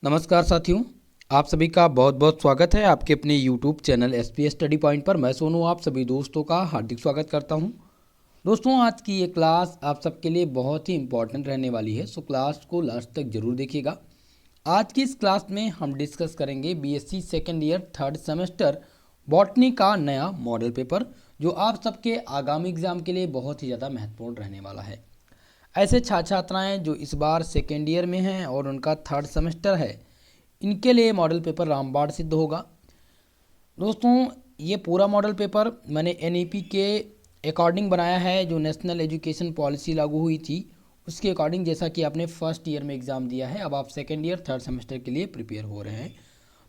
नमस्कार साथियों, आप सभी का बहुत बहुत स्वागत है आपके अपने YouTube channel SPS study point पर। मैं सोनू आप सभी दोस्तों का हार्दिक स्वागत करता हूं। दोस्तों, आज की ये क्लास आप सबके लिए बहुत ही इम्पॉर्टेंट रहने वाली है, सो क्लास को लास्ट तक जरूर देखिएगा। आज की इस क्लास में हम डिस्कस करेंगे BSc second year third semester botany का नया मॉडल पेपर, जो आप सबके आगामी एग्जाम के लिए बहुत ही ज़्यादा महत्वपूर्ण रहने वाला है। ऐसे छात्र छात्राएँ जो इस बार सेकेंड ईयर में हैं और उनका थर्ड सेमेस्टर है, इनके लिए मॉडल पेपर रामबाण सिद्ध होगा। दोस्तों, ये पूरा मॉडल पेपर मैंने एनईपी के अकॉर्डिंग बनाया है, जो नेशनल एजुकेशन पॉलिसी लागू हुई थी उसके अकॉर्डिंग। जैसा कि आपने फर्स्ट ईयर में एग्ज़ाम दिया है, अब आप सेकेंड ईयर थर्ड सेमेस्टर के लिए प्रिपेयर हो रहे हैं।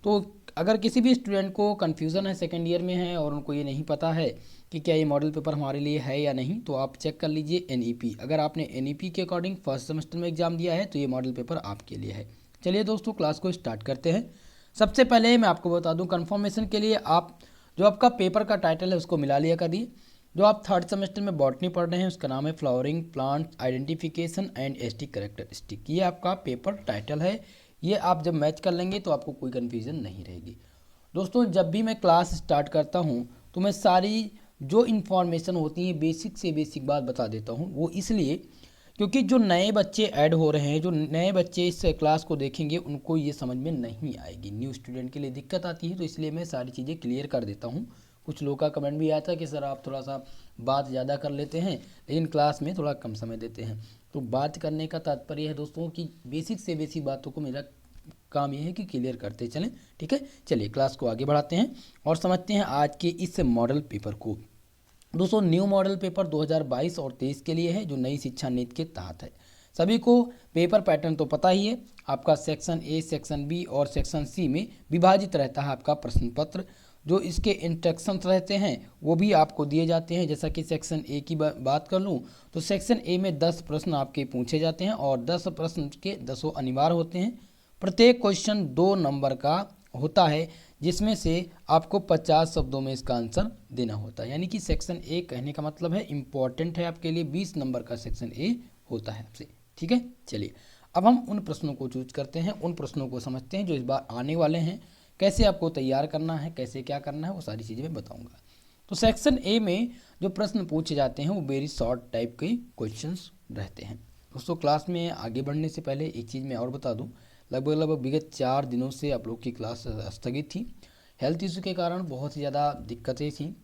तो अगर किसी भी स्टूडेंट को कन्फ्यूज़न है, सेकेंड ईयर में है और उनको ये नहीं पता है कि क्या ये मॉडल पेपर हमारे लिए है या नहीं, तो आप चेक कर लीजिए एनईपी। अगर आपने एनईपी के अकॉर्डिंग फर्स्ट सेमेस्टर में एग्ज़ाम दिया है तो ये मॉडल पेपर आपके लिए है। चलिए दोस्तों, क्लास को स्टार्ट करते हैं। सबसे पहले मैं आपको बता दूं, कंफर्मेशन के लिए आप जो आपका पेपर का टाइटल है उसको मिला लिया करिए। जो आप थर्ड सेमेस्टर में बॉटनी पढ़ रहे हैं उसका नाम है flowering plant identification and asterisk characteristic. ये आपका पेपर टाइटल है। ये आप जब मैच कर लेंगे तो आपको कोई कन्फ्यूज़न नहीं रहेगी। दोस्तों, जब भी मैं क्लास स्टार्ट करता हूँ तो मैं सारी जो इन्फॉर्मेशन होती है बेसिक से बेसिक बात बता देता हूँ। वो इसलिए क्योंकि जो नए बच्चे ऐड हो रहे हैं, जो नए बच्चे इस क्लास को देखेंगे, उनको ये समझ में नहीं आएगी। न्यू स्टूडेंट के लिए दिक्कत आती है, तो इसलिए मैं सारी चीज़ें क्लियर कर देता हूँ। कुछ लोगों का कमेंट भी आया था कि सर आप थोड़ा सा बात ज़्यादा कर लेते हैं लेकिन क्लास में थोड़ा कम समय देते हैं। तो बात करने का तात्पर्य है दोस्तों कि बेसिक से बेसिक बातों को मेरा काम ये है कि क्लियर करते चलें। ठीक है, चलिए क्लास को आगे बढ़ाते हैं और समझते हैं आज के इस मॉडल पेपर को। दोस्तों, न्यू मॉडल पेपर 2022 और 23 के लिए है, जो नई शिक्षा नीति के तहत है। सभी को पेपर पैटर्न तो पता ही है। आपका सेक्शन ए, सेक्शन बी और सेक्शन सी में विभाजित रहता है आपका प्रश्न पत्र। जो इसके इंस्ट्रक्शंस रहते हैं वो भी आपको दिए जाते हैं। जैसा कि सेक्शन ए की बात कर लूँ तो सेक्शन ए में 10 प्रश्न आपके पूछे जाते हैं और 10 प्रश्न के 10 अनिवार्य होते हैं। प्रत्येक क्वेश्चन 2 नंबर का होता है, जिसमें से आपको 50 शब्दों में इसका आंसर देना होता है। यानी कि सेक्शन ए कहने का मतलब है इम्पॉर्टेंट है आपके लिए। 20 नंबर का सेक्शन ए होता है आपसे। ठीक है, चलिए अब हम उन प्रश्नों को चूज करते हैं, उन प्रश्नों को समझते हैं जो इस बार आने वाले हैं। कैसे आपको तैयार करना है, कैसे क्या करना है, वो सारी चीज़ें मैं बताऊँगा। तो सेक्शन ए में जो प्रश्न पूछे जाते हैं वो वेरी शॉर्ट टाइप के क्वेश्चंस रहते हैं। दोस्तों, क्लास में आगे बढ़ने से पहले एक चीज़ मैं और बता दूं, लगभग विगत 4 दिनों से आप लोग की क्लास स्थगित थी। हेल्थ इशू के कारण बहुत ही ज़्यादा दिक्कतें थी।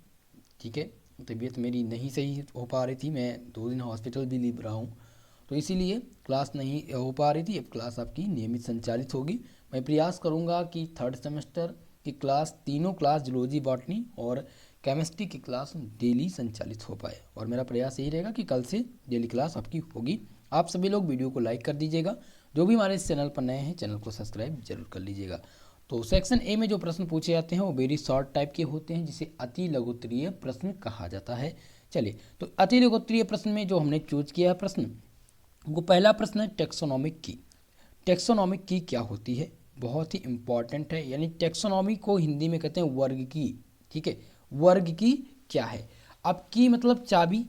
ठीक है, तबीयत मेरी नहीं सही हो पा रही थी, मैं 2 दिन हॉस्पिटल भी लीव रहा हूँ, तो इसीलिए क्लास नहीं हो पा रही थी। अब क्लास आपकी नियमित संचालित होगी। मैं प्रयास करूँगा कि थर्ड सेमेस्टर की क्लास, तीनों क्लास जूलॉजी, बॉटनी और केमिस्ट्री की क्लास डेली संचालित हो पाए, और मेरा प्रयास यही रहेगा कि कल से डेली क्लास आपकी होगी। आप सभी लोग वीडियो को लाइक कर दीजिएगा। जो भी हमारे इस चैनल पर नए हैं, चैनल को सब्सक्राइब जरूर कर लीजिएगा। तो सेक्शन ए में जो प्रश्न पूछे जाते हैं वो वेरी शॉर्ट टाइप के होते हैं, जिसे अति लघुत्तरीय प्रश्न कहा जाता है। चलिए, तो अति लघुत्तरीय प्रश्न में जो हमने चूज किया है प्रश्न, वो पहला प्रश्न है टेक्सोनॉमिक की। टेक्सोनॉमिक की क्या होती है, बहुत ही इंपॉर्टेंट है। यानी टेक्सोनॉमी को हिंदी में कहते हैं वर्ग की। ठीक है, वर्ग की क्या है। अब की मतलब चाबी,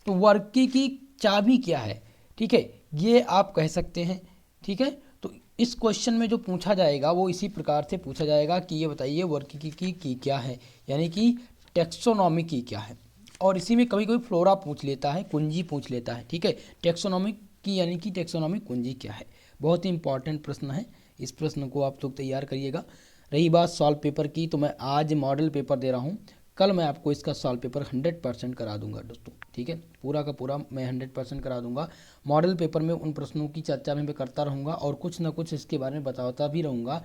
तो वर्ग की चाबी क्या है। ठीक है, ये आप कह सकते हैं। ठीक है, तो इस क्वेश्चन में जो पूछा जाएगा वो इसी प्रकार से पूछा जाएगा कि ये बताइए वर्ग की क्या है, यानी कि टेक्सोनॉमी की क्या है। और इसी में कभी कभी फ्लोरा पूछ लेता है, कुंजी पूछ लेता है। ठीक है, टेक्सोनॉमी की यानी कि टेक्सोनॉमी कुंजी क्या है। बहुत ही इंपॉर्टेंट प्रश्न है, इस प्रश्न को आप लोग तैयार करिएगा। रही बात सॉल्व पेपर की, तो मैं आज मॉडल पेपर दे रहा हूँ, कल मैं आपको इसका सॉल्व पेपर 100% करा दूंगा दोस्तों। ठीक है, पूरा का पूरा मैं 100% करा दूंगा। मॉडल पेपर में उन प्रश्नों की चर्चा में मैं करता रहूँगा और कुछ ना कुछ इसके बारे में बताता भी रहूँगा,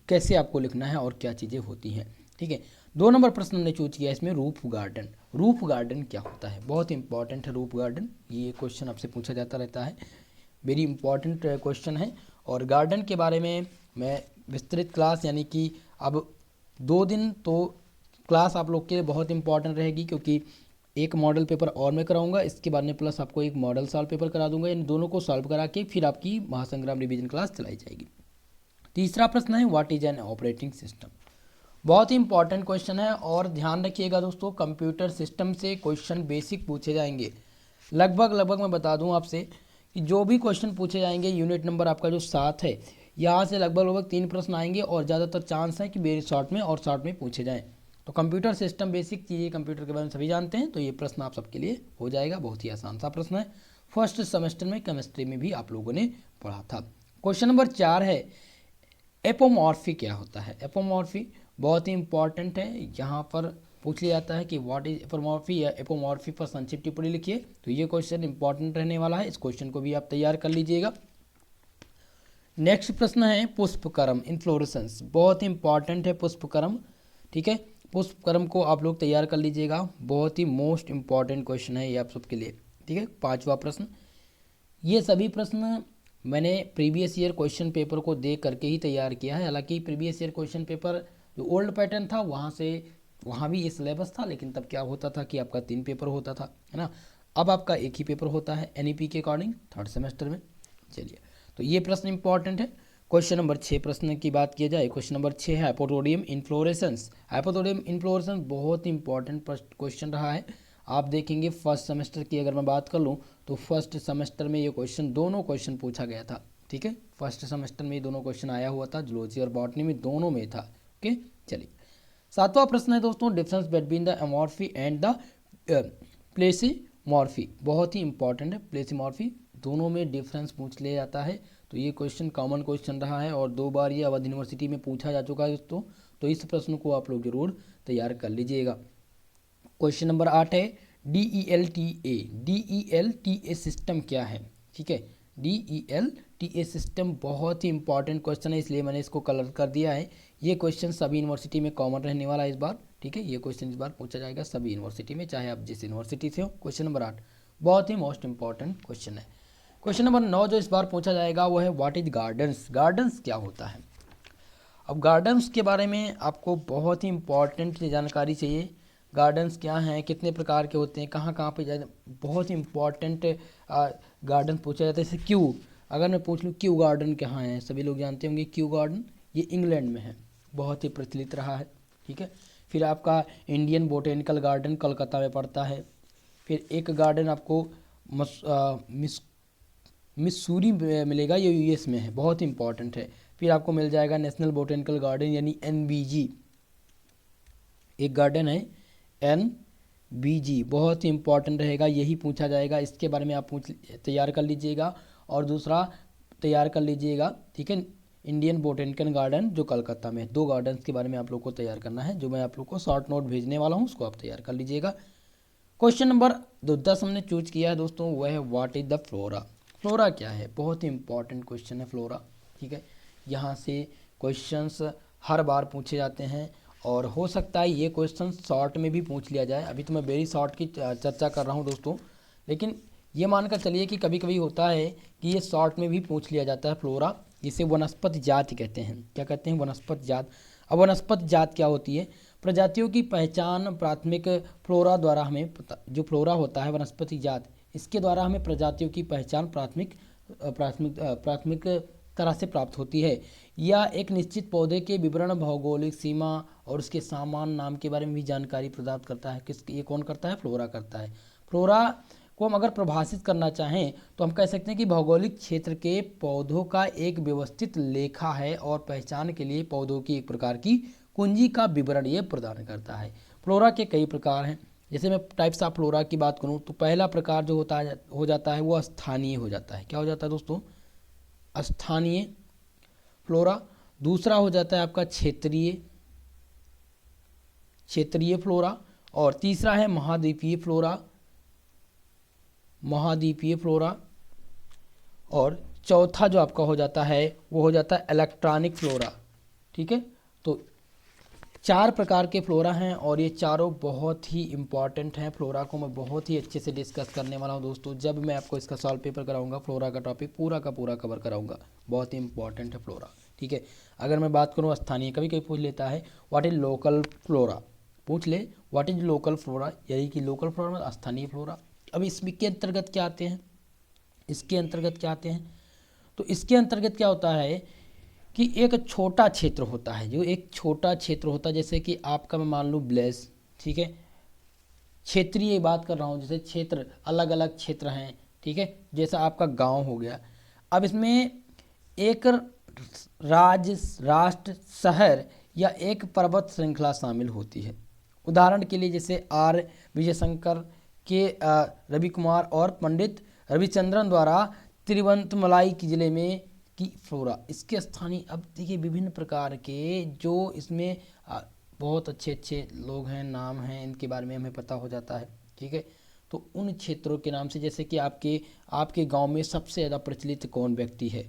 कैसे आपको लिखना है और क्या चीज़ें होती हैं। ठीक है, 2 नंबर प्रश्न हमने चूज किया इसमें रूफ गार्डन। रूफ गार्डन क्या होता है, बहुत इंपॉर्टेंट है रूफ गार्डन। ये क्वेश्चन आपसे पूछा जाता रहता है, वेरी इंपॉर्टेंट क्वेश्चन है। और गार्डन के बारे में मैं विस्तृत क्लास, यानी कि अब 2 दिन तो क्लास आप लोग के लिए बहुत इंपॉर्टेंट रहेगी, क्योंकि एक मॉडल पेपर और मैं कराऊंगा, इसके बाद में प्लस आपको एक मॉडल सॉल्व पेपर करा दूंगा। इन दोनों को सॉल्व करा के फिर आपकी महासंग्राम रिवीजन क्लास चलाई जाएगी। तीसरा प्रश्न है what is an operating system. बहुत ही इंपॉर्टेंट क्वेश्चन है और ध्यान रखिएगा दोस्तों, कंप्यूटर सिस्टम से क्वेश्चन बेसिक पूछे जाएंगे। लगभग मैं बता दूं आपसे कि जो भी क्वेश्चन पूछे जाएंगे, यूनिट नंबर आपका जो 7 है, यहाँ से लगभग 3 प्रश्न आएंगे और ज़्यादातर चांस है कि वेरी शॉर्ट में और शॉर्ट में पूछे जाएँ। तो कंप्यूटर सिस्टम बेसिक चीज़ें कंप्यूटर के बारे में सभी जानते हैं, तो ये प्रश्न आप सबके लिए हो जाएगा। बहुत ही आसान सा प्रश्न है, फर्स्ट सेमेस्टर में केमिस्ट्री में भी आप लोगों ने पढ़ा था। क्वेश्चन नंबर 4 है एपोमॉर्फी क्या होता है। एपोमॉर्फी बहुत ही इंपॉर्टेंट है, यहाँ पर पूछ लिया जाता है कि व्हाट इज एपोमॉर्फी या एपोमॉर्फी पर संक्षिप्त टिप्पणी लिखिए। तो ये क्वेश्चन इंपॉर्टेंट रहने वाला है, इस क्वेश्चन को भी आप तैयार कर लीजिएगा। नेक्स्ट प्रश्न है पुष्पक्रम, इन्फ्लोरेसेंस, बहुत ही इंपॉर्टेंट है पुष्पक्रम, ठीक है। पुष्पक्रम को आप लोग तैयार कर लीजिएगा, बहुत ही मोस्ट इंपॉर्टेंट क्वेश्चन है ये आप सबके लिए, ठीक है। 5वां प्रश्न, ये सभी प्रश्न मैंने प्रीवियस ईयर क्वेश्चन पेपर को देख करके ही तैयार किया है। हालांकि प्रीवियस ईयर क्वेश्चन पेपर जो ओल्ड पैटर्न था वहाँ भी ये सिलेबस था, लेकिन तब क्या होता था कि आपका 3 पेपर होता था, है ना। अब आपका एक ही पेपर होता है एनईपी के अकॉर्डिंग 3rd सेमेस्टर में। चलिए, तो ये प्रश्न इंपॉर्टेंट है। क्वेश्चन नंबर 6 प्रश्न की बात किया जाए, क्वेश्चन नंबर 6 है हाइपोथोडियम इन्फ्लोरेसेंस। हाइपोथोडियम इन्फ्लोरेसेंस बहुत ही इंपॉर्टेंट क्वेश्चन रहा है। आप देखेंगे फर्स्ट सेमेस्टर की अगर मैं बात कर लूँ तो फर्स्ट सेमेस्टर में ये दोनों क्वेश्चन पूछा गया था, ठीक है। फर्स्ट सेमेस्टर में ये दोनों क्वेश्चन आया हुआ था, जूलॉजी और बॉटनी में दोनों में था, ओके। चलिए, 7वां प्रश्न है दोस्तों, difference between the apomorphy and the plesiomorphy, बहुत ही इंपॉर्टेंट है। प्लेसिमॉर्फी दोनों में डिफरेंस पूछ लिया जाता है, तो ये क्वेश्चन कॉमन क्वेश्चन रहा है और 2 बार ये अवध यूनिवर्सिटी में पूछा जा चुका है दोस्तों, तो इस प्रश्न को आप लोग जरूर तैयार कर लीजिएगा। क्वेश्चन नंबर 8 है DELTA। DELTA सिस्टम क्या है, ठीक है। DELTA सिस्टम बहुत ही इंपॉर्टेंट क्वेश्चन है, इसलिए मैंने इसको कलर कर दिया है। ये क्वेश्चन सभी यूनिवर्सिटी में कॉमन रहने वाला है इस बार, ठीक है। ये क्वेश्चन इस बार पूछा जाएगा सभी यूनिवर्सिटी में, चाहे आप जिस यूनिवर्सिटी से हो। क्वेश्चन नंबर 8 बहुत ही मोस्ट इंपॉर्टेंट क्वेश्चन है। क्वेश्चन नंबर 9 जो इस बार पूछा जाएगा वो है व्हाट इज गार्डन्स। गार्डन्स क्या होता है। अब गार्डन्स के बारे में आपको बहुत ही इंपॉर्टेंट जानकारी चाहिए। गार्डन्स क्या हैं, कितने प्रकार के होते हैं, कहाँ कहाँ पे जाए, बहुत ही इंपॉर्टेंट गार्डन पूछा जाता है। जैसे क्यू, अगर मैं पूछ लूँ क्यू गार्डन कहाँ है, सभी लोग जानते होंगे क्यू गार्डन, ये इंग्लैंड में है, बहुत ही प्रचलित रहा है, ठीक है। फिर आपका इंडियन बोटेनिकल गार्डन कलकत्ता में पड़ता है। फिर एक गार्डन आपको मिसूरी मिलेगा, ये यूएस में है, बहुत इंपॉर्टेंट है। फिर आपको मिल जाएगा नेशनल बोटेनिकल गार्डन यानी NBG, एक गार्डन है NBG, बहुत ही इंपॉर्टेंट रहेगा, यही पूछा जाएगा, इसके बारे में आप तैयार कर लीजिएगा। और दूसरा तैयार कर लीजिएगा, ठीक है, इंडियन बोटेनिकल गार्डन जो कलकत्ता में, 2 गार्डन्स के बारे में आप लोग को तैयार करना है, जो मैं आप लोग को शॉर्ट नोट भेजने वाला हूँ, उसको आप तैयार कर लीजिएगा। क्वेश्चन नंबर 10 हमने चूज किया है दोस्तों, वह है what is the flora. Flora क्या है, बहुत ही इंपॉर्टेंट क्वेश्चन है फ्लोरा, ठीक है। यहाँ से क्वेश्चंस हर बार पूछे जाते हैं और हो सकता है ये क्वेश्चन शॉर्ट में भी पूछ लिया जाए। अभी तो मैं वेरी शॉर्ट की चर्चा कर रहा हूँ दोस्तों, लेकिन ये मानकर चलिए कि कभी कभी होता है कि ये शॉर्ट में भी पूछ लिया जाता है फ्लोरा, जिसे वनस्पति जाति कहते हैं। क्या कहते हैं, वनस्पति जात। अब वनस्पति जात क्या होती है, प्रजातियों की पहचान प्राथमिक फ्लोरा द्वारा हमें जो फ्लोरा होता है वनस्पति जात, इसके द्वारा हमें प्रजातियों की पहचान प्राथमिक तरह से प्राप्त होती है। या एक निश्चित पौधे के विवरण, भौगोलिक सीमा और उसके सामान्य नाम के बारे में भी जानकारी प्रदान करता है। ये कौन करता है, फ्लोरा करता है। फ्लोरा को हम अगर परिभाषित करना चाहें तो हम कह सकते हैं कि भौगोलिक क्षेत्र के पौधों का एक व्यवस्थित लेखा है और पहचान के लिए पौधों की एक प्रकार की कुंजी का विवरण ये प्रदान करता है। फ्लोरा के कई प्रकार हैं, जैसे मैं टाइप्स ऑफ फ्लोरा की बात करूं तो पहला प्रकार जो हो जाता है वो स्थानीय हो जाता है। क्या हो जाता है दोस्तों, स्थानीय फ्लोरा। दूसरा हो जाता है आपका क्षेत्रीय फ्लोरा। और तीसरा है महाद्वीपीय फ्लोरा। और चौथा जो आपका हो जाता है वो हो जाता है इलेक्ट्रॉनिक फ्लोरा, ठीक है। तो 4 प्रकार के फ्लोरा हैं और ये चारों बहुत ही इंपॉर्टेंट हैं। फ्लोरा को मैं बहुत ही अच्छे से डिस्कस करने वाला हूँ दोस्तों, जब मैं आपको इसका सॉल्व पेपर कराऊंगा फ्लोरा का टॉपिक पूरा का पूरा कवर कराऊंगा, बहुत ही इंपॉर्टेंट है फ्लोरा, ठीक है। अगर मैं बात करूँ स्थानीय, कभी कभी पूछ लेता है व्हाट इज लोकल फ्लोरा, पूछ ले व्हाट इज लोकल फ्लोरा, यानी कि लोकल फ्लोरा में स्थानीय फ्लोरा। अब इसमें के अंतर्गत क्या आते हैं, तो इसके अंतर्गत क्या होता है कि एक छोटा क्षेत्र होता है, जैसे कि आपका मैं मान लूँ ब्लेस, ठीक है, क्षेत्रीय बात कर रहा हूँ, जैसे क्षेत्र अलग अलग क्षेत्र हैं, ठीक है, जैसा आपका गांव हो गया। अब इसमें एक राज्य, राष्ट्र, शहर या एक पर्वत श्रृंखला शामिल होती है। उदाहरण के लिए जैसे आर विजयशंकर के रवि कुमार और पंडित रविचंद्रन द्वारा तिरुवंतमलाई के जिले में की फ्लोरा। इसके स्थानीय, अब देखिए विभिन्न प्रकार के जो इसमें बहुत अच्छे अच्छे लोग हैं, नाम हैं, इनके बारे में हमें पता हो जाता है। ठीक है, तो उन क्षेत्रों के नाम से, जैसे कि आपके गांव में सबसे ज़्यादा प्रचलित कौन व्यक्ति है,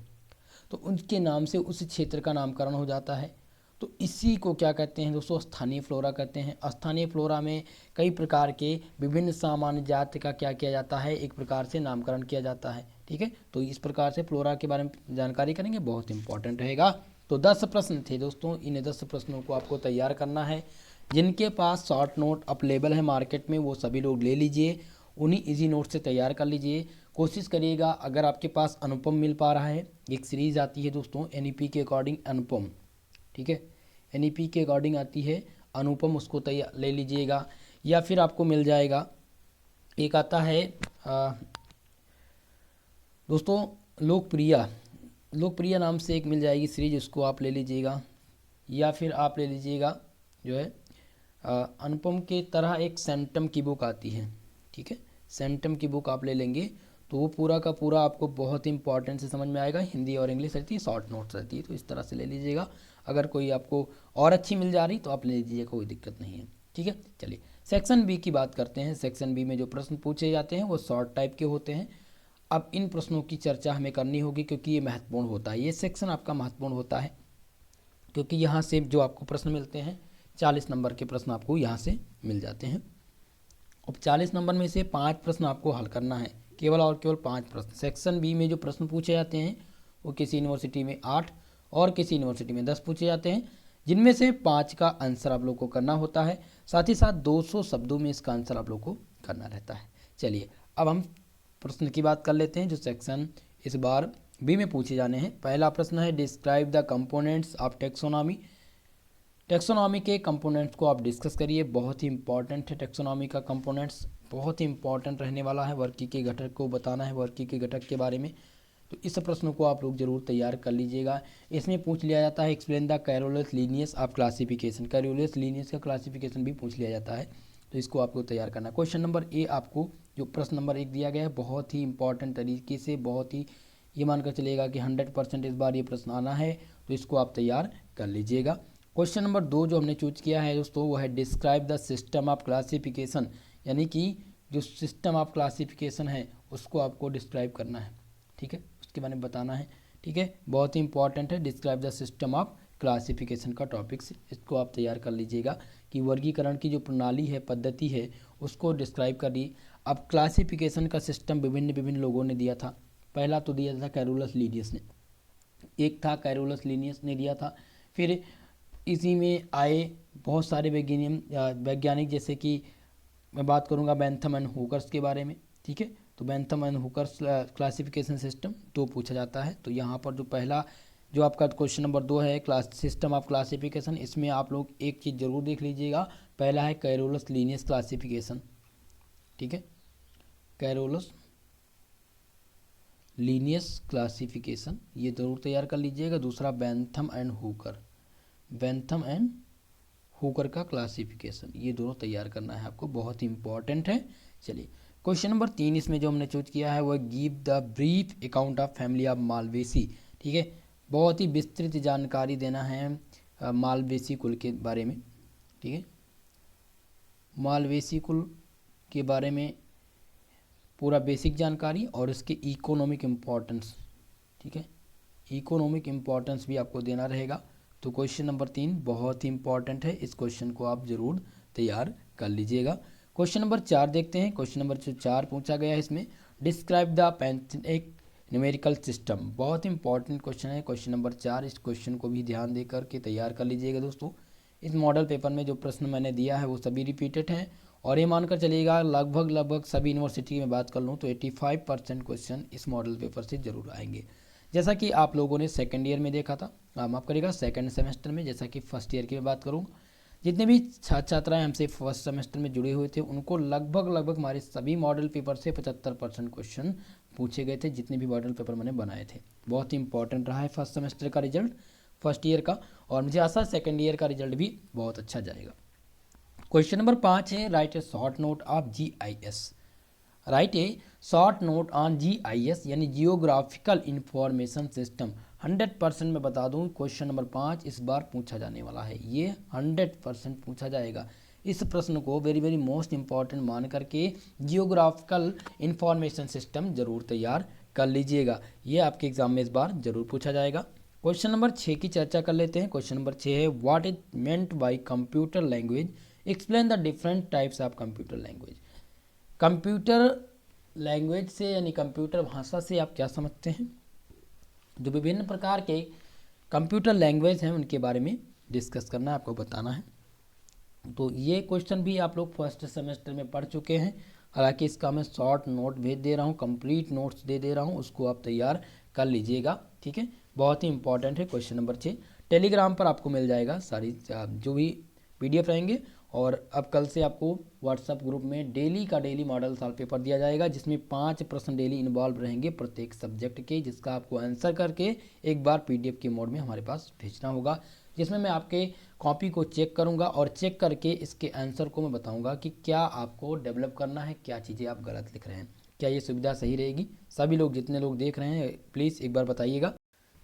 तो उनके नाम से उस क्षेत्र का नामकरण हो जाता है। तो इसी को क्या कहते हैं दोस्तों, स्थानीय फ्लोरा कहते हैं। स्थानीय फ्लोरा में कई प्रकार के विभिन्न सामान्य जाति का क्या किया जाता है, एक प्रकार से नामकरण किया जाता है। ठीक है, तो इस प्रकार से फ्लोरा के बारे में जानकारी करेंगे, बहुत इंपॉर्टेंट रहेगा। तो 10 प्रश्न थे दोस्तों, इन 10 प्रश्नों को आपको तैयार करना है। जिनके पास शॉर्ट नोट अवेलेबल है मार्केट में, वो सभी लोग ले लीजिए, उन्हीं इजी नोट से तैयार कर लीजिए। कोशिश करिएगा, अगर आपके पास अनुपम मिल पा रहा है, एक सीरीज़ आती है दोस्तों एनईपी के अकॉर्डिंग अनुपम, ठीक है, एनईपी के अकॉर्डिंग आती है अनुपम, उसको तैयार ले लीजिएगा। या फिर आपको मिल जाएगा, एक आता है दोस्तों लोकप्रिय नाम से एक मिल जाएगी सीरीज, उसको आप ले लीजिएगा। या फिर आप ले लीजिएगा जो है अनुपम के तरह एक सेंटम की बुक आती है। ठीक है, सेंटम की बुक आप ले लेंगे तो वो पूरा का पूरा आपको बहुत इंपॉर्टेंट से समझ में आएगा। हिंदी और इंग्लिश रहती है, शॉर्ट नोट्स रहती है, तो इस तरह से ले लीजिएगा। अगर कोई आपको और अच्छी मिल जा रही तो आप ले लीजिए, कोई दिक्कत नहीं है। ठीक है, चलिए सेक्शन बी की बात करते हैं। सेक्शन बी में जो प्रश्न पूछे जाते हैं वो शॉर्ट टाइप के होते हैं। अब इन प्रश्नों की चर्चा हमें करनी होगी क्योंकि ये महत्वपूर्ण होता है, ये सेक्शन आपका महत्वपूर्ण होता है, क्योंकि यहाँ से जो आपको प्रश्न मिलते हैं 40 नंबर के प्रश्न आपको यहाँ से मिल जाते हैं। अब 40 नंबर में से 5 प्रश्न आपको हल करना है, केवल और केवल 5 प्रश्न। सेक्शन बी में जो प्रश्न पूछे जाते हैं वो किसी यूनिवर्सिटी में 8 और किसी यूनिवर्सिटी में 10 पूछे जाते हैं, जिनमें से 5 का आंसर आप लोग को करना होता है। साथ ही साथ 200 शब्दों में इसका आंसर आप लोग को करना रहता है। चलिए अब हम प्रश्न की बात कर लेते हैं जो सेक्शन इस बार बी में पूछे जाने हैं। पहला प्रश्न है describe the components of taxonomy. Taxonomy के कंपोनेंट्स को आप डिस्कस करिए, बहुत ही इंपॉर्टेंट है। टेक्सोनॉमी का कंपोनेंट्स बहुत ही इंपॉर्टेंट रहने वाला है, वर्की के घटक को बताना है, वर्की के घटक के बारे में। तो इस प्रश्न को आप लोग जरूर तैयार कर लीजिएगा। इसमें पूछ लिया जाता है explain the Carolus Linnaeus of classification. Carolus Linnaeus का क्लासिफिकेशन भी पूछ लिया जाता है, तो इसको आपको तैयार करना है। क्वेश्चन नंबर ए, आपको जो प्रश्न नंबर 1 दिया गया है बहुत ही इंपॉर्टेंट तरीके से, बहुत ही ये मानकर चलिएगा कि 100% इस बार ये प्रश्न आना है, तो इसको आप तैयार कर लीजिएगा। क्वेश्चन नंबर 2 जो हमने चूज किया है दोस्तों वो है describe the system of classification, यानी कि जो सिस्टम ऑफ क्लासिफिकेशन है उसको आपको डिस्क्राइब करना है। ठीक है, उसके बारे में बताना है। ठीक है, बहुत ही इंपॉर्टेंट है describe the system of classification का टॉपिक्स, इसको आप तैयार कर लीजिएगा कि वर्गीकरण की जो प्रणाली है, पद्धति है, उसको डिस्क्राइब करिए। अब क्लासिफिकेशन का सिस्टम विभिन्न लोगों ने दिया था। पहला तो दिया था कैरोलस लीनियस ने, एक था कैरोलस लीनियस ने दिया था। फिर इसी में आए बहुत सारे वैज्ञानिक, जैसे कि मैं बात करूंगा बेंथम एंड हुकर्स के बारे में। ठीक है, तो Bentham and hookers classification system तो पूछा जाता है। तो यहाँ पर जो पहला जो आपका क्वेश्चन नंबर 2 है क्लास सिस्टम ऑफ क्लासिफिकेशन, इसमें आप लोग एक चीज़ जरूर देख लीजिएगा। पहला है कैरोलस लीनियस क्लासिफिकेशन। ठीक है, कैरोलस लीनियस क्लासिफिकेशन ये जरूर तैयार कर लीजिएगा। दूसरा Bentham and Hooker, Bentham and Hooker का क्लासिफिकेशन, ये दोनों तैयार करना है आपको, बहुत ही इंपॉर्टेंट है। चलिए क्वेश्चन नंबर 3 इसमें जो हमने चूज किया है वो give the brief account of family of Malvaceae. ठीक है, बहुत ही विस्तृत जानकारी देना है मालवेसी कुल के बारे में। ठीक है, मालवेसी कुल के बारे में पूरा बेसिक जानकारी और इसके इकोनॉमिक इम्पोर्टेंस। ठीक है, इकोनॉमिक इम्पोर्टेंस भी आपको देना रहेगा। तो क्वेश्चन नंबर 3 बहुत ही इंपॉर्टेंट है, इस क्वेश्चन को आप जरूर तैयार कर लीजिएगा। क्वेश्चन नंबर 4 देखते हैं। क्वेश्चन नंबर 4 पूछा गया है, इसमें डिस्क्राइब द पैंथेटिक न्यूमेरिकल सिस्टम, बहुत इंपॉर्टेंट क्वेश्चन है क्वेश्चन नंबर 4। इस क्वेश्चन को भी ध्यान दे करके तैयार कर लीजिएगा दोस्तों। इस मॉडल पेपर में जो प्रश्न मैंने दिया है वो सभी रिपीटेड हैं, और ये मानकर चलिएगा लगभग सभी यूनिवर्सिटी में बात कर लूँ तो 85% क्वेश्चन इस मॉडल पेपर से जरूर आएंगे। जैसा कि आप लोगों ने सेकंड ईयर में देखा था, माफ करिएगा सेकंड सेमेस्टर में, जैसा कि फर्स्ट ईयर की मैं बात करूँ, जितने भी छात्र छात्राएँ हमसे फर्स्ट सेमेस्टर में जुड़े हुए थे उनको लगभग हमारे सभी मॉडल पेपर से 75% क्वेश्चन पूछे गए थे जितने भी मॉडल पेपर मैंने बनाए थे। बहुत ही इंपॉर्टेंट रहा है फर्स्ट सेमेस्टर का रिजल्ट, फर्स्ट ईयर का, और मुझे आशा है सेकेंड ईयर का रिजल्ट भी बहुत अच्छा जाएगा। क्वेश्चन नंबर 5 है, right A short note of GIS। Right A short note on GIS यानी जियोग्राफिकल इंफॉर्मेशन सिस्टम। 100% मैं बता दूं क्वेश्चन नंबर 5 इस बार पूछा जाने वाला है, ये 100% पूछा जाएगा। इस प्रश्न को वेरी वेरी मोस्ट इंपॉर्टेंट मान करके जियोग्राफिकल इंफॉर्मेशन सिस्टम जरूर तैयार कर लीजिएगा, ये आपके एग्जाम में इस बार जरूर पूछा जाएगा। क्वेश्चन नंबर 6 की चर्चा कर लेते हैं। क्वेश्चन नंबर 6 है, what is meant by computer language, explain the different types of computer language. Computer language से यानी कंप्यूटर भाषा से आप क्या समझते हैं? जो विभिन्न प्रकार के कंप्यूटर लैंग्वेज हैं उनके बारे में डिस्कस करना है, आपको बताना है। तो ये क्वेश्चन भी आप लोग फर्स्ट सेमेस्टर में पढ़ चुके हैं, हालांकि इसका मैं शॉर्ट नोट भेज दे रहा हूँ, कंप्लीट नोट्स दे रहा हूँ, उसको आप तैयार कर लीजिएगा, ठीक है। बहुत ही इंपॉर्टेंट है क्वेश्चन नंबर 6। टेलीग्राम पर आपको मिल जाएगा सारी जो भी PDF रहेंगे, और अब कल से आपको व्हाट्सएप ग्रुप में डेली का डेली मॉडल साल पेपर दिया जाएगा, जिसमें 5 प्रश्न डेली इन्वॉल्व रहेंगे प्रत्येक सब्जेक्ट के, जिसका आपको आंसर करके एक बार PDF के मोड में हमारे पास भेजना होगा, जिसमें मैं आपके कॉपी को चेक करूंगा और चेक करके इसके आंसर को मैं बताऊंगा कि क्या आपको डेवलप करना है, क्या चीज़ें आप गलत लिख रहे हैं, क्या ये सुविधा सही रहेगी। सभी लोग जितने लोग देख रहे हैं प्लीज़ एक बार बताइएगा।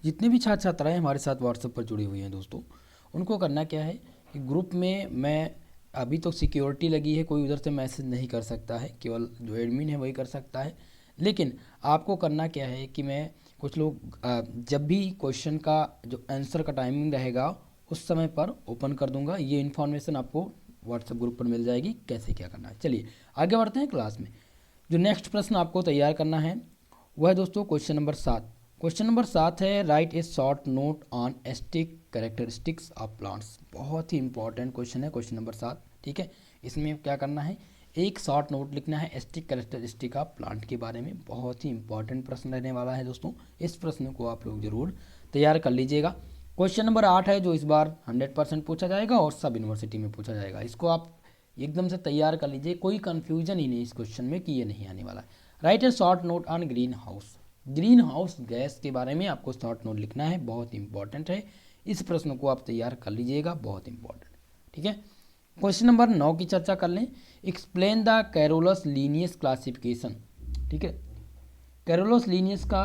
जितने भी छात्र छात्राएँ हमारे साथ व्हाट्सएप पर जुड़ी हुई हैं दोस्तों, उनको करना क्या है कि ग्रुप में मैं अभी तो सिक्योरिटी लगी है, कोई उधर से मैसेज नहीं कर सकता है, केवल जो एडमिन है वही कर सकता है। लेकिन आपको करना क्या है कि मैं कुछ लोग जब भी क्वेश्चन का जो आंसर का टाइमिंग रहेगा उस समय पर ओपन कर दूंगा, ये इन्फॉर्मेशन आपको व्हाट्सएप ग्रुप पर मिल जाएगी कैसे क्या करना है। चलिए आगे बढ़ते हैं क्लास में। जो नेक्स्ट प्रश्न आपको तैयार करना है वह है दोस्तों क्वेश्चन नंबर 7। क्वेश्चन नंबर 7 है, right A short note on asterisk characteristics of plants. बहुत ही इंपॉर्टेंट क्वेश्चन है क्वेश्चन नंबर 7, ठीक है। इसमें क्या करना है, एक शॉर्ट नोट लिखना है एस्टिक कैरेक्टरिस्टिक ऑफ प्लांट के बारे में। बहुत ही इंपॉर्टेंट प्रश्न रहने वाला है दोस्तों, इस प्रश्न को आप लोग जरूर तैयार कर लीजिएगा। क्वेश्चन नंबर 8 है जो इस बार 100% पूछा जाएगा और सब यूनिवर्सिटी में पूछा जाएगा, इसको आप एकदम से तैयार कर लीजिए, कोई कन्फ्यूजन ही नहीं इस क्वेश्चन में कि ये नहीं आने वाला है। Right A short note on green house. Green house gas के बारे में आपको शॉर्ट नोट लिखना है, बहुत इंपॉर्टेंट है, इस प्रश्न को आप तैयार कर लीजिएगा, बहुत इंपॉर्टेंट, ठीक है। क्वेश्चन नंबर 9 की चर्चा कर लें। Explain the Carolus Linnaeus classification, ठीक है। कैरोलस लीनियस का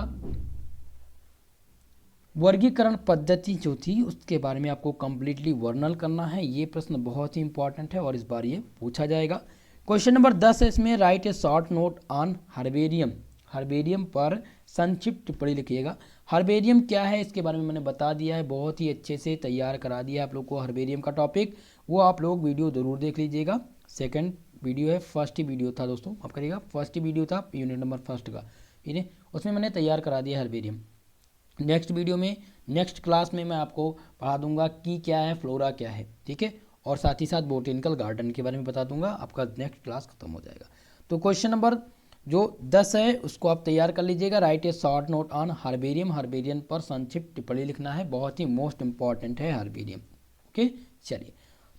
वर्गीकरण पद्धति जो थी उसके बारे में आपको कंप्लीटली वर्णन करना है, ये प्रश्न बहुत ही इंपॉर्टेंट है और इस बार ये पूछा जाएगा। क्वेश्चन नंबर 10 है इसमें, right A short note on herbarium. Herbarium पर संक्षिप्त टिप्पणी लिखिएगा। हर्बेरियम क्या है इसके बारे में मैंने बता दिया है, बहुत ही अच्छे से तैयार करा दिया है आप लोग को हर्बेरियम का टॉपिक, वो आप लोग वीडियो ज़रूर देख लीजिएगा। सेकंड वीडियो है, फर्स्ट ही वीडियो था दोस्तों, आप करिएगा फर्स्ट ही वीडियो था यूनिट नंबर फर्स्ट का, ठीक है, उसमें मैंने तैयार करा दिया हर्बेरियम। नेक्स्ट वीडियो में नेक्स्ट क्लास में मैं आपको पढ़ा दूंगा कि क्या है, फ्लोरा क्या है, ठीक है, और साथ ही साथ बोटेनिकल गार्डन के बारे में बता दूंगा, आपका नेक्स्ट क्लास खत्म हो जाएगा। तो क्वेश्चन नंबर जो 10 है उसको आप तैयार कर लीजिएगा। Right A short note on herbarium, herbarium पर संक्षिप्त टिप्पणी लिखना है, बहुत ही मोस्ट इंपॉर्टेंट है हर्बेरियम, ओके। चलिए,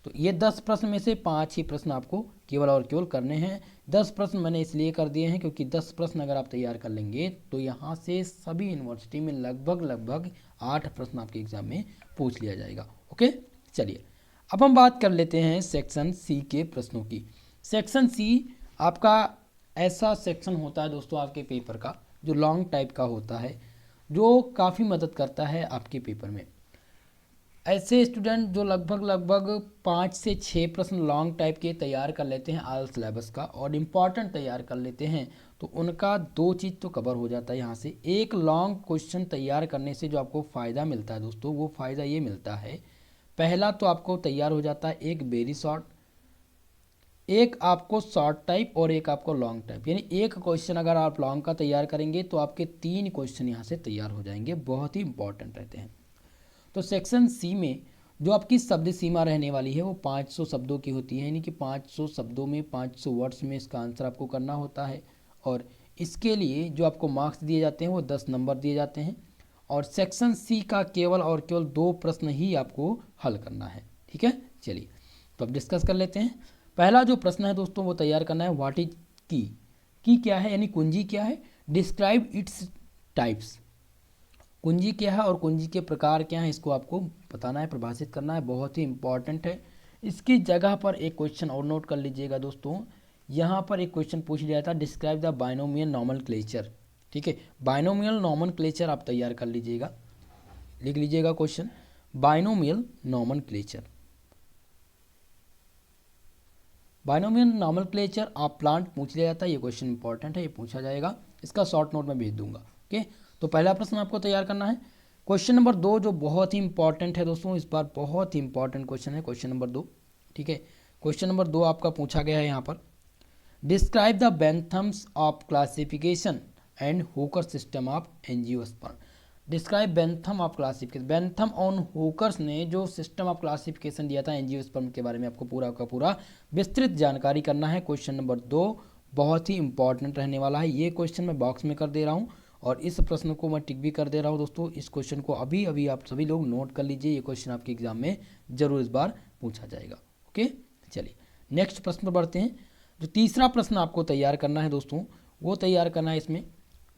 तो ये 10 प्रश्न में से 5 ही प्रश्न आपको केवल और केवल करने हैं। 10 प्रश्न मैंने इसलिए कर दिए हैं क्योंकि 10 प्रश्न अगर आप तैयार कर लेंगे तो यहाँ से सभी यूनिवर्सिटी में लगभग 8 प्रश्न आपके एग्जाम में पूछ लिया जाएगा, ओके। चलिए अब हम बात कर लेते हैं सेक्शन सी के प्रश्नों की। सेक्शन सी आपका ऐसा सेक्शन होता है दोस्तों आपके पेपर का जो लॉन्ग टाइप का होता है, जो काफ़ी मदद करता है आपके पेपर में। ऐसे स्टूडेंट जो लगभग 5 से 6 प्रश्न लॉन्ग टाइप के तैयार कर लेते हैं ऑल सिलेबस का और इम्पॉर्टेंट तैयार कर लेते हैं, तो उनका 2 चीज़ तो कवर हो जाता है यहाँ से। एक लॉन्ग क्वेश्चन तैयार करने से जो आपको फ़ायदा मिलता है दोस्तों, वो फ़ायदा ये मिलता है, पहला तो आपको तैयार हो जाता है एक वेरी शॉर्ट, एक आपको शॉर्ट टाइप और एक आपको लॉन्ग टाइप, यानी एक क्वेश्चन अगर आप लॉन्ग का तैयार करेंगे तो आपके 3 क्वेश्चन यहाँ से तैयार हो जाएंगे, बहुत ही इंपॉर्टेंट रहते हैं। तो सेक्शन सी में जो आपकी शब्द सीमा रहने वाली है वो 500 शब्दों की होती है, यानी कि 500 शब्दों में 500 वर्ड्स में इसका आंसर आपको करना होता है, और इसके लिए जो आपको मार्क्स दिए जाते हैं वो 10 नंबर दिए जाते हैं, और सेक्शन सी का केवल और केवल 2 प्रश्न ही आपको हल करना है, ठीक है। चलिए तो अब डिस्कस कर लेते हैं। पहला जो प्रश्न है दोस्तों वो तैयार करना है, व्हाट इज की क्या है, यानी कुंजी क्या है। Describe its types. कुंजी क्या है और कुंजी के प्रकार क्या हैं, इसको आपको बताना है, परिभाषित करना है, बहुत ही इंपॉर्टेंट है। इसकी जगह पर एक क्वेश्चन और नोट कर लीजिएगा दोस्तों, यहाँ पर एक क्वेश्चन पूछ लिया था, डिस्क्राइब द बाइनोमियल नॉमेनक्लेचर। ठीक है, बाइनोमियल नॉमेनक्लेचर आप तैयार कर लीजिएगा, लिख लीजिएगा question, binomial nomenclature. Binomial nomenclature आप प्लांट पूछ लिया जाता है, ये क्वेश्चन इंपॉर्टेंट है, ये पूछा जाएगा, इसका शॉर्ट नोट में भेज दूंगा। ओके, तो पहला प्रश्न आपको तैयार करना है। क्वेश्चन नंबर 2 जो बहुत ही इंपॉर्टेंट है दोस्तों, इस बार बहुत ही इंपॉर्टेंट क्वेश्चन है, क्वेश्चन नंबर 2। ठीक है, क्वेश्चन नंबर 2 आपका पूछा गया है यहाँ पर, describe the Bentham's of classification and Hooker system of angiosperm. Describe Bentham of classification, Bentham on Hooker's ने जो सिस्टम ऑफ क्लासिफिकेशन दिया था एंजियोस्पर्म के बारे में आपको पूरा का पूरा विस्तृत जानकारी करना है। क्वेश्चन नंबर 2 बहुत ही इंपॉर्टेंट रहने वाला है, ये क्वेश्चन मैं बॉक्स में कर दे रहा हूँ और इस प्रश्न को मैं टिक भी कर दे रहा हूँ दोस्तों। इस क्वेश्चन को अभी अभी आप सभी लोग नोट कर लीजिए, ये क्वेश्चन आपके एग्जाम में जरूर इस बार पूछा जाएगा। ओके, चलिए नेक्स्ट प्रश्न पर बढ़ते हैं। जो तीसरा प्रश्न आपको तैयार करना है दोस्तों, वो तैयार करना है इसमें,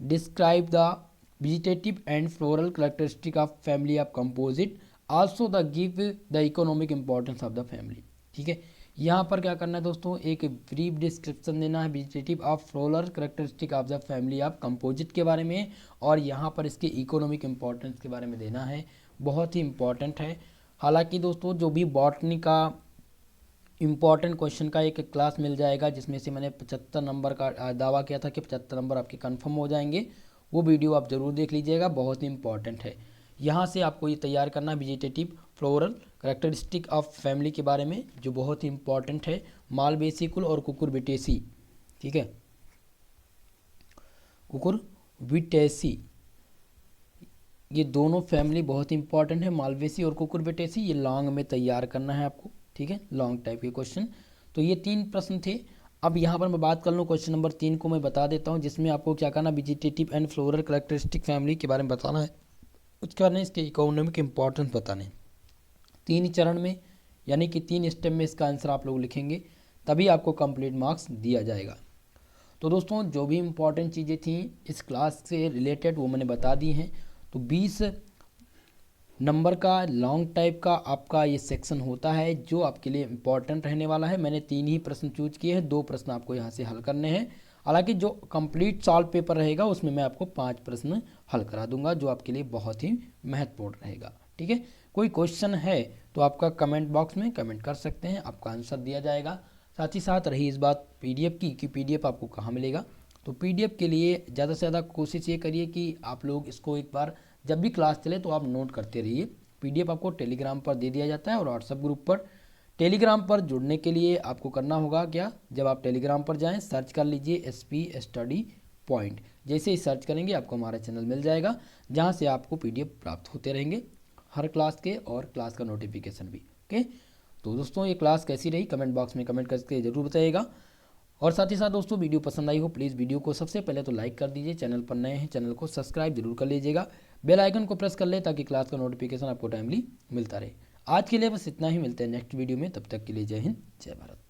describe the vegetative and floral characteristic of family of composite, also the give the economic importance of the family. ठीक है, यहाँ पर क्या करना है दोस्तों, एक ब्रीफ डिस्क्रिप्शन देना है vegetative of floral characteristic of the family of composite के बारे में, और यहाँ पर इसके इकोनॉमिक इंपॉर्टेंस के बारे में देना है, बहुत ही इंपॉर्टेंट है। हालांकि दोस्तों जो भी बॉटनी का इम्पॉर्टेंट क्वेश्चन का एक क्लास मिल जाएगा, जिसमें से मैंने 75 नंबर का दावा किया था कि 75 नंबर आपके कंफर्म हो जाएंगे, वो वीडियो आप ज़रूर देख लीजिएगा, बहुत ही इंपॉर्टेंट है। यहाँ से आपको ये तैयार करना है vegetative floral characteristic of family के बारे में, जो बहुत ही इंपॉर्टेंट है, मालवेसिकुल और कुकुरबिटेसी। ठीक है, कुकुरबिटेसी, ये दोनों फैमिली बहुत ही इंपॉर्टेंट है, मालवेसी और कुकुरबिटेसी, ये लॉन्ग में तैयार करना है आपको। ठीक है, लॉन्ग टाइप के क्वेश्चन। तो ये 3 प्रश्न थे। अब यहाँ पर मैं बात कर लूँ क्वेश्चन नंबर 3 को मैं बता देता हूँ, जिसमें आपको क्या करना, vegetative and floral characteristic family के बारे में बताना है, उसके बारे में इसके इकोनॉमिक इंपॉर्टेंस बताने, 3 चरण में, यानी कि 3 स्टेप में इसका आंसर आप लोग लिखेंगे, तभी आपको कंप्लीट मार्क्स दिया जाएगा। तो दोस्तों जो भी इंपॉर्टेंट चीज़ें थी इस क्लास से रिलेटेड वो मैंने बता दी हैं। तो 20 नंबर का लॉन्ग टाइप का आपका ये सेक्शन होता है, जो आपके लिए इम्पॉर्टेंट रहने वाला है। मैंने 3 ही प्रश्न चूज किए हैं, 2 प्रश्न आपको यहाँ से हल करने हैं। हालांकि जो कंप्लीट सॉल्व पेपर रहेगा उसमें मैं आपको 5 प्रश्न हल करा दूंगा, जो आपके लिए बहुत ही महत्वपूर्ण रहेगा। ठीक है, कोई क्वेश्चन है तो आपका कमेंट बॉक्स में कमेंट कर सकते हैं, आपका आंसर दिया जाएगा। साथ ही साथ रही इस बात पीडीएफ की कि पीडीएफ आपको कहाँ मिलेगा, तो पीडीएफ के लिए ज़्यादा से ज़्यादा कोशिश ये करिए कि आप लोग इसको एक बार जब भी क्लास चले तो आप नोट करते रहिए। पीडीएफ आपको टेलीग्राम पर दे दिया जाता है और व्हाट्सएप ग्रुप पर। टेलीग्राम पर जुड़ने के लिए आपको करना होगा क्या, जब आप टेलीग्राम पर जाएं सर्च कर लीजिए एसपी स्टडी पॉइंट, जैसे ही सर्च करेंगे आपको हमारा चैनल मिल जाएगा, जहां से आपको पीडीएफ प्राप्त होते रहेंगे हर क्लास के, और क्लास का नोटिफिकेशन भी। ओके, तो दोस्तों ये क्लास कैसी रही कमेंट बॉक्स में कमेंट करके ज़रूर बताइएगा। और साथ ही साथ दोस्तों वीडियो पसंद आई हो प्लीज़ वीडियो को सबसे पहले तो लाइक कर दीजिए, चैनल पर नए हैं चैनल को सब्सक्राइब जरूर कर लीजिएगा, बेल आइकन को प्रेस कर ले ताकि क्लास का नोटिफिकेशन आपको टाइमली मिलता रहे। आज के लिए बस इतना ही, मिलते हैं नेक्स्ट वीडियो में, तब तक के लिए जय हिंद जय भारत।